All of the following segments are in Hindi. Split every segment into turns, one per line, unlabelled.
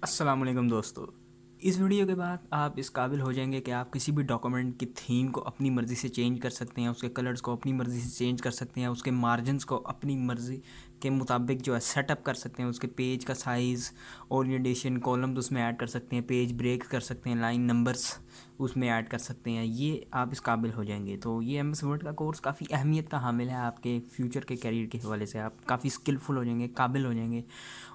अस्सलाम वालेकुम दोस्तों। इस वीडियो के बाद आप इस काबिल हो जाएंगे कि आप किसी भी डॉक्यूमेंट की थीम को अपनी मर्ज़ी से चेंज कर सकते हैं, उसके कलर्स को अपनी मर्ज़ी से चेंज कर सकते हैं, उसके मार्जिन्स को अपनी मर्ज़ी के मुताबिक जो है सेटअप कर सकते हैं, उसके पेज का साइज़, ओरिएंटेशन, कॉलम्स उसमें ऐड कर सकते हैं, पेज ब्रेक कर सकते हैं, लाइन नंबर्स उसमें ऐड कर सकते हैं। ये आप इस काबिल हो जाएंगे। तो ये एम एस वर्ड का कोर्स काफ़ी अहमियत का हामिल है आपके फ्यूचर के करियर के हवाले से। आप काफ़ी स्किलफुल हो जाएंगे, काबिल हो जाएंगे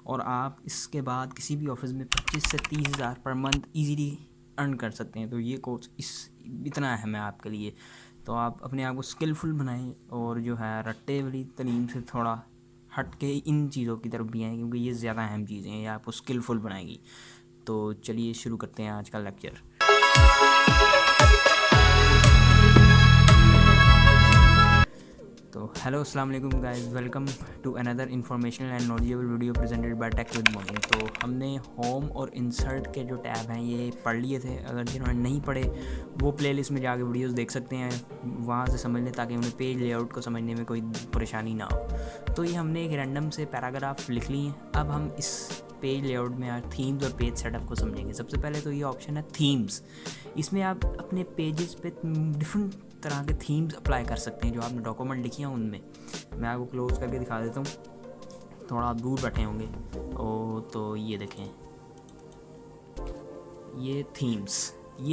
और आप इसके बाद किसी भी ऑफिस में 25 से 30 हज़ार पर मंथ ईजीली अर्न कर सकते हैं। तो ये कोर्स इतना अहम है आपके लिए। तो आप अपने आप को स्किलफुल बनाएं और जो है रट्टे वाली तालीम से थोड़ा हट के इन चीज़ों की तरफ भी आएँ, क्योंकि ये ज़्यादा अहम चीज़ें हैं, ये आपको स्किलफुल बनाएगी। तो चलिए शुरू करते हैं आज का लेक्चर। तो हेलो अस्सलाम वालेकुम guys, welcome to another informational and knowledgeable video presented by tech with Moin. तो हमने होम और इंसर्ट के जो टैब हैं ये पढ़ लिए थे। अगर जिन्होंने नहीं पढ़े वो प्लेलिस्ट में जाके वीडियोस देख सकते हैं, वहाँ से समझ लें ताकि उन्हें पेज लेआउट को समझने में कोई परेशानी ना हो। तो ये हमने एक रैंडम से पैराग्राफ लिख ली हैं। अब हम इस पेज लेआउट में आज थीम्स और पेज सेटअप को समझेंगे। सबसे पहले तो ये ऑप्शन है थीम्स। इसमें आप अपने पेजेस पे डिफरेंट तरह के थीम्स अप्लाई कर सकते हैं जो आपने डॉक्यूमेंट लिखी हैं उनमें। मैं आपको क्लोज करके दिखा देता हूँ, थोड़ा आप दूर बैठे होंगे। तो ये देखें, ये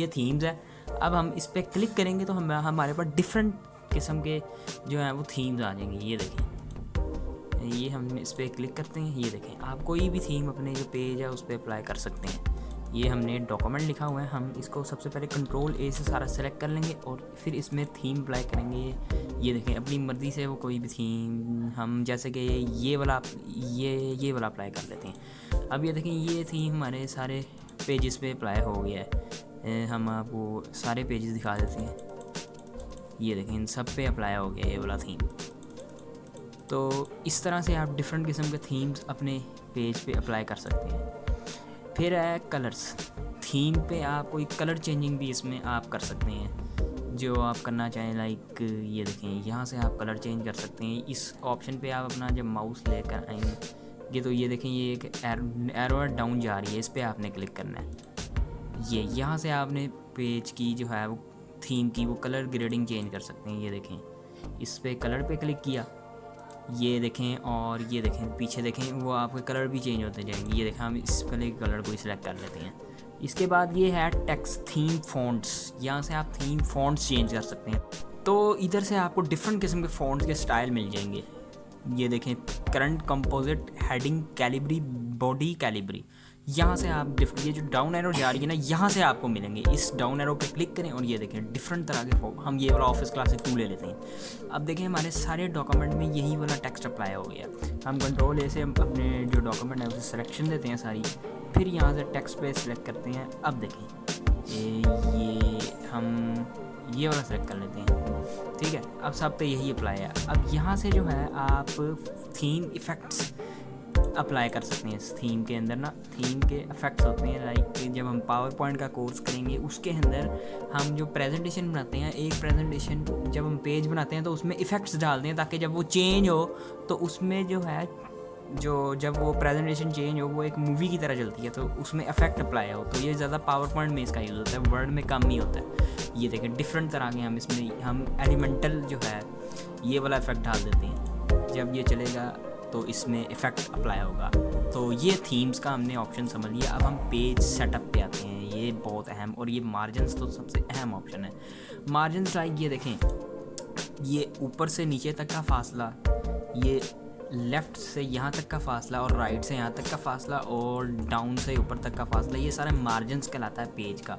थीम्स है। अब हम इस पर क्लिक करेंगे तो हमारे पास डिफरेंट किस्म के जो हैं वो थीम्स आ जाएंगे। ये देखें, ये हम इस पर क्लिक करते हैं। ये देखें, आप कोई भी थीम अपने जो पेज है उस पर अप्लाई कर सकते हैं। ये हमने डॉक्यूमेंट लिखा हुआ है, हम इसको सबसे पहले कंट्रोल ए से सारा सेलेक्ट कर लेंगे और फिर इसमें थीम अप्लाई करेंगे। ये देखें, अपनी मर्ज़ी से वो कोई भी थीम, हम जैसे कि ये वाला अप्लाई कर लेते हैं। अब ये देखें, ये थीम हमारे सारे पेजेस पे अप्लाई हो गया है। हम आपको सारे पेजेस दिखा देते हैं। ये देखें, इन सब पे अप्लाई हो गया ये वाला थीम। तो इस तरह से आप डिफरेंट किस्म के थीम्स अपने पेज पे अप्लाई कर सकते हैं। फिर है कलर्स। थीम पे आप कोई कलर चेंजिंग भी इसमें आप कर सकते हैं जो आप करना चाहें। लाइक ये देखें, यहाँ से आप कलर चेंज कर सकते हैं। इस ऑप्शन पे आप अपना जब माउस लेकर आएंगे तो ये देखें, ये एक एरो डाउन जा रही है, इस पर आपने क्लिक करना है। ये यहाँ से आपने पेज की जो है वो थीम की वो कलर ग्रेडिंग चेंज कर सकते हैं। ये देखें, इस पर कलर पे क्लिक किया, ये देखें, और ये देखें पीछे देखें वो आपके कलर भी चेंज होते जाएंगे। ये देखें, हम इस पहले कलर को सिलेक्ट कर लेते हैं। इसके बाद ये है टेक्स्ट थीम फ़ॉन्ट्स। यहाँ से आप थीम फ़ॉन्ट्स चेंज कर सकते हैं। तो इधर से आपको डिफरेंट किस्म के फ़ॉन्ट्स के स्टाइल मिल जाएंगे। ये देखें, current composite, heading, Calibri, body Calibri. यहाँ से आप ये जो डाउन एरो जा रही है ना, यहाँ से आपको मिलेंगे। इस डाउन एरो पे क्लिक करें और ये देखें डिफरेंट तरह के हम ये वाला ऑफिस क्लासिक 2 ले लेते हैं। अब देखें, हमारे सारे डॉक्यूमेंट में यही वाला टेक्स्ट अप्लाई हो गया। हम कंट्रोल ए से अपने जो डॉक्यूमेंट है उसे सिलेक्शन देते हैं सारी, फिर यहाँ से टेक्स्ट पे सिलेक्ट करते हैं। अब देखें, ये हम ये वाला सेलेक्ट कर लेते हैं, ठीक है। अब सब पे यही अप्लाई है। अब यहाँ से जो है आप थीम इफ़ेक्ट्स अप्लाई कर सकते हैं। इस थीम के अंदर ना थीम के इफ़ेक्ट्स होते हैं। लाइक जब हम पावर पॉइंट का कोर्स करेंगे उसके अंदर हम जो प्रेजेंटेशन बनाते हैं, एक प्रेजेंटेशन जब हम पेज बनाते हैं तो उसमें इफ़ेक्ट्स डालते हैं ताकि जब वो चेंज हो तो उसमें जो है जब वो प्रेजेंटेशन चेंज हो वो एक मूवी की तरह चलती है, तो उसमें इफेक्ट अप्लाई हो। तो ये ज़्यादा पावर पॉइंट में इसका यूज़ होता है, वर्ड में कम ही होता है। ये देखें, डिफरेंट तरह के हम एलिमेंटल जो है ये वाला इफेक्ट डाल देते हैं। जब ये चलेगा तो इसमें इफ़ेक्ट अप्लाई होगा। तो ये थीम्स का हमने ऑप्शन समझ लिया। अब हम पेज सेटअप पे आते हैं। ये बहुत अहम, और ये मार्जिन्स तो सबसे अहम ऑप्शन है। मार्जिन्स लाइक ये देखें, ये ऊपर से नीचे तक का फासला, ये लेफ़्ट से यहाँ तक का फासला, और राइट से यहाँ तक का फासला, और डाउन से ऊपर तक का फासला, ये सारे मार्जिन्स कहलाता है पेज का।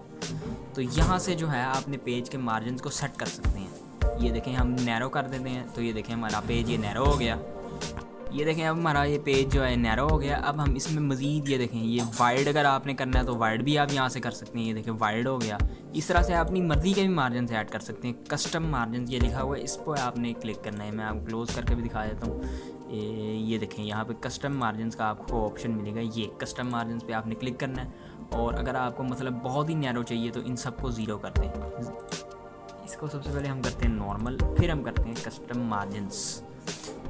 तो यहाँ से जो है आपने पेज के मार्जिन्स को सेट कर सकते हैं। ये देखें, हम नैरो कर देते हैं तो ये देखें हमारा पेज ये नैरो हो गया। ये देखें, अब हमारा ये पेज जो है नैरो हो गया। अब हम इसमें मज़ीद ये देखें, ये वाइड अगर आपने करना है तो वाइड भी आप यहाँ से कर सकते हैं। ये देखें वाइड हो गया। इस तरह से आप अपनी मर्ज़ी के भी मार्जिन से ऐड कर सकते हैं। कस्टम मार्जिन ये लिखा हुआ है, इस पर आपने क्लिक करना है। मैं आपको क्लोज़ करके भी दिखा देता हूँ। ये देखें, यहाँ पे कस्टम मार्जिन्स का आपको ऑप्शन मिलेगा। ये कस्टम मार्जिन्स पे आपने क्लिक करना है, और अगर आपको मतलब बहुत ही नैरो चाहिए तो इन सबको ज़ीरो कर दें। इसको सबसे पहले हम करते हैं नॉर्मल, फिर हम करते हैं कस्टम मार्जिन्स।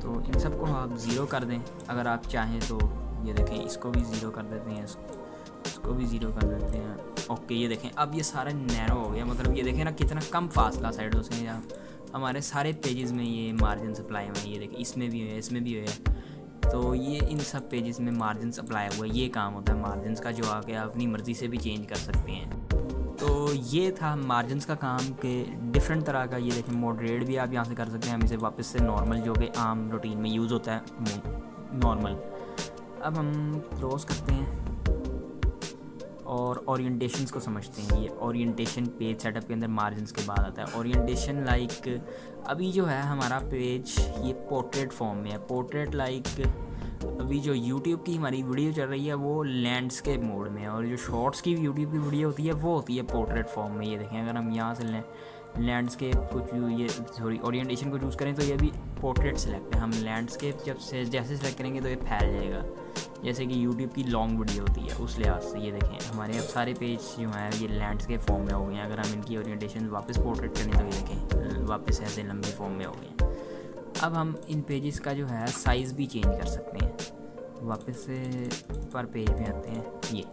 तो इन सबको आप ज़ीरो कर दें अगर आप चाहें तो। ये देखें, इसको भी ज़ीरो कर देते हैं इसको भी 0 कर देते हैं। ओके, ये देखें अब ये सारा नैरो हो गया, मतलब ये देखें ना कितना कम फासला साइडों से या हमारे सारे पेजेस में ये मार्जिन अप्लाई हुए हैं। ये देखें इसमें भी है, इसमें भी है, तो ये इन सब पेजेस में मार्जिन अप्लाई हुआ है। ये काम होता है मार्जिन का, जो आके आप अपनी मर्ज़ी से भी चेंज कर सकते हैं। तो ये था मार्जिन का काम के डिफरेंट तरह का। ये देखें मॉडरेट भी आप यहाँ से कर सकते हैं। हम इसे वापस से नॉर्मल, जो कि आम रूटीन में यूज़ होता है, नॉर्मल। अब हम क्लोज करते हैं और ओरिएंटेशंस को समझते हैं। ये ओरिएंटेशन पेज सेटअप के अंदर मार्जिन के बाद आता है। ओरिएंटेशन लाइक अभी जो है हमारा पेज ये पोर्ट्रेट फॉर्म में है। पोर्ट्रेट लाइक अभी जो YouTube की हमारी वीडियो चल रही है वो लैंडस्केप मोड में है, और जो शॉर्ट्स की YouTube की वीडियो होती है वो होती है पोर्ट्रेट फॉर्म में। ये देखें अगर हम यहाँ से लैंडस्केप को ये सॉरी ओरिएंटेशन को चूज़ करें तो ये भी पोर्ट्रेट सेलेक्ट है। हम लैंडस्केप जब से जैसे सेलेक्ट करेंगे तो ये फैल जाएगा, जैसे कि YouTube की लॉन्ग वीडियो होती है उस लिहाज से। ये देखें हमारे अब सारे पेज जो हैं ये लैंडस्केप फॉर्म में हो गए हैं। अगर हम इनकी ओरिएंटेशन वापस पोर्ट्रेट करें तो ये देखें वापस ऐसे लंबे फॉर्म में हो गए हैं। अब हम इन पेजेस का जो है साइज़ भी चेंज कर सकते हैं। वापस से पर पेज में आते हैं। ये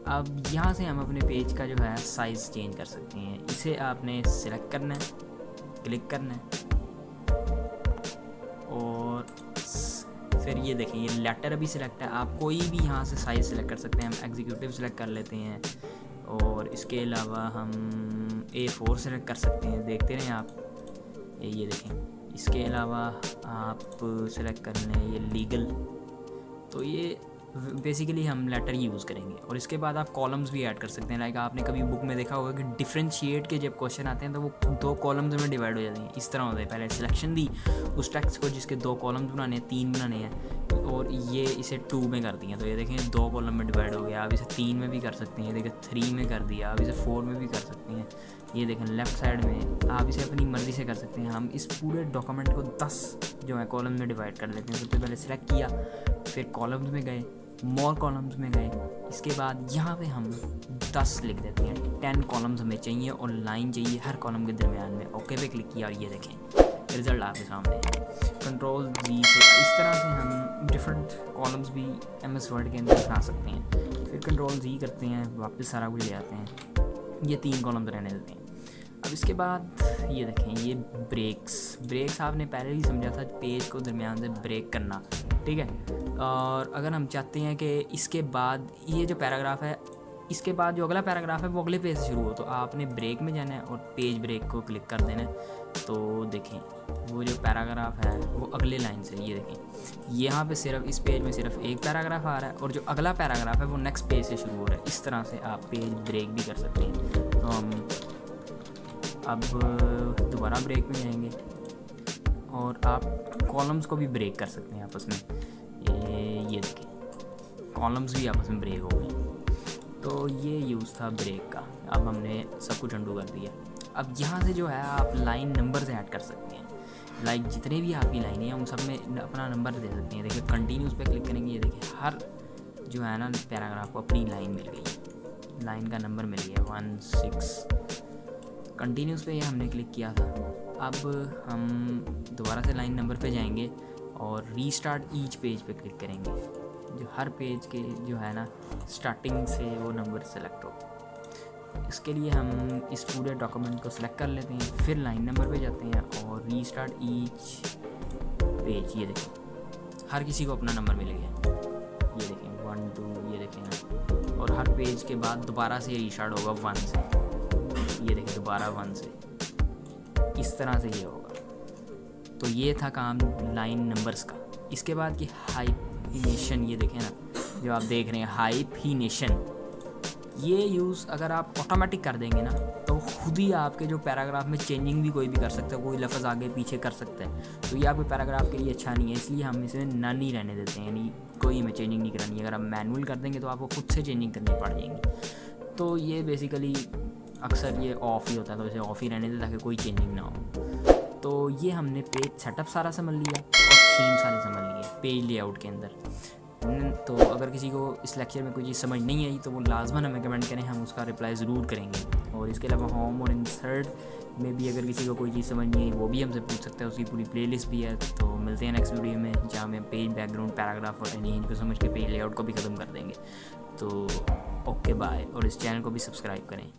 अब यहाँ से हम अपने पेज का जो है साइज़ चेंज कर सकते हैं। इसे आपने सिलेक्ट करना है, क्लिक करना है, और फिर ये देखें ये लेटर भी सिलेक्ट है। आप कोई भी यहाँ से साइज़ सिलेक्ट कर सकते हैं। हम एग्जीक्यूटिव सिलेक्ट कर लेते हैं, और इसके अलावा हम A4 सिलेक्ट कर सकते हैं। देखते रहें आप, ये देखें। इसके अलावा आप सेलेक्ट कर लें ये लीगल, तो ये बेसिकली हम लेटर यूज़ करेंगे। और इसके बाद आप कॉलम्स भी ऐड कर सकते हैं। लाइक आपने कभी बुक में देखा होगा कि डिफरेंशिएट के जब क्वेश्चन आते हैं तो वो 2 कॉलम्स में डिवाइड हो जाते हैं। इस तरह होता है, पहले सिलेक्शन दी उस टेक्स्ट को जिसके 2 कॉलम्स बनाने हैं, 3 बनाने हैं, और ये इसे 2 में कर दिया तो ये देखें 2 कॉलम में डिवाइड हो गया। आप इसे 3 में भी कर सकते हैं, ये देखें 3 में कर दिया। आप इसे 4 में भी कर सकते हैं। ये देखें लेफ़्ट साइड में आप इसे अपनी मर्ज़ी से कर सकते हैं। हम इस पूरे डॉक्यूमेंट को 10 जो है कॉलम में डिवाइड कर लेते हैं। सबसे पहले सिलेक्ट किया, फिर कॉलम्स में गए, मोर कॉलम्स में गए। इसके बाद यहाँ पे हम 10 लिख देते हैं। 10 कॉलम्स हमें चाहिए और लाइन चाहिए हर कॉलम के दरमियान में। ओके पे क्लिक किया और ये देखें रिज़ल्ट आपके सामने है। कंट्रोल जी से इस तरह से हम डिफरेंट कॉलम्स भी MS वर्ड के अंदर बना सकते हैं। फिर कंट्रोल जी करते हैं, वापस सारा कुछ ले आते हैं। ये 3 कॉलम्स रहने देते हैं। अब इसके बाद ये देखें ये ब्रेक्स आपने पहले ही समझा था, पेज को दरमियान से ब्रेक करना, ठीक है। और अगर हम चाहते हैं कि इसके बाद ये जो पैराग्राफ है, इसके बाद जो अगला पैराग्राफ है वो अगले पेज से शुरू हो, तो आपने ब्रेक में जाना है और पेज ब्रेक को क्लिक कर देना है। तो देखें वो जो पैराग्राफ है वो अगले लाइन से, ये देखें यहाँ पे सिर्फ इस पेज में सिर्फ एक पैराग्राफ आ रहा है और जो अगला पैराग्राफ है वो नेक्स्ट पेज से शुरू हो रहा है। इस तरह से आप पेज ब्रेक भी कर सकते हैं। तो हम अब दोबारा ब्रेक में जाएंगे और आप कॉलम्स को भी ब्रेक कर सकते हैं आपस में। ये देखें कॉलम्स भी आपस में ब्रेक हो गए। तो ये यूज़ था ब्रेक का। अब हमने सब कुछ अंडू कर दिया। अब यहाँ से जो है आप लाइन नंबर से ऐड कर सकते हैं। लाइक जितने भी आपकी लाइनें हैं उन सब में अपना नंबर दे सकते हैं। देखिए कंटिन्यूस पे क्लिक करेंगे, ये देखिए हर जो है ना पैराग्राफ को अपनी लाइन मिल गई, लाइन का नंबर मिल गया 16। कंटिन्यूस पे ये हमने क्लिक किया था। अब हम दोबारा से लाइन नंबर पे जाएंगे और रीस्टार्ट ईच पेज पे क्लिक करेंगे, जो हर पेज के जो है ना स्टार्टिंग से वो नंबर सेलेक्ट हो। इसके लिए हम इस पूरे डॉक्यूमेंट को सिलेक्ट कर लेते हैं, फिर लाइन नंबर पे जाते हैं और रीस्टार्ट ईच पेज। ये देखें हर किसी को अपना नंबर मिल गया। ये देखें 1 2, ये देखें ना, और हर पेज के बाद दोबारा से रीस्टार्ट होगा 1 से। ये देखें दोबारा 1 से, इस तरह से ये होगा। तो ये था काम लाइन नंबर्स का। इसके बाद की हाइफिनेशन, ये देखें ना जो आप देख रहे हैं हाइफिनेशन, ये यूज़ अगर आप ऑटोमेटिक कर देंगे ना तो खुद ही आपके जो पैराग्राफ में चेंजिंग भी कोई भी कर सकता है, कोई लफ्ज़ आगे पीछे कर सकता है। तो ये आपके पैराग्राफ के लिए अच्छा नहीं है, इसलिए हम इसे नन ही रहने देते हैं, यानी कोई में चेंजिंग नहीं करानी। अगर आप मैनुअल कर देंगे तो आपको खुद से चेंजिंग करनी पड़ जाएंगी। तो ये बेसिकली अक्सर ये ऑफ़ ही होता है, तो इसे ऑफ़ ही रहने दें ताकि कोई चेंजिंग ना हो। तो ये हमने पेज सेटअप सारा समझ लिया और थीम सारे समझ लिए पेज लेआउट के अंदर। तो अगर किसी को इस लेक्चर में कोई चीज़ समझ नहीं आई तो वो लाजमन हमें कमेंट करें, हम उसका रिप्लाई ज़रूर करेंगे। और इसके अलावा होम और इंसर्ट में भी अगर किसी को कोई चीज़ समझ नहीं आई वो भी हमसे पूछ सकता है, उसकी पूरी प्लेलिस्ट भी है। तो मिलते हैं नेक्स्ट वीडियो में, जहाँ में पेज बैकग्राउंड, पैराग्राफ और एनी को समझ के पेज लेआउट को भी ख़त्म कर देंगे। तो ओके बाय, और इस चैनल को भी सब्सक्राइब करें।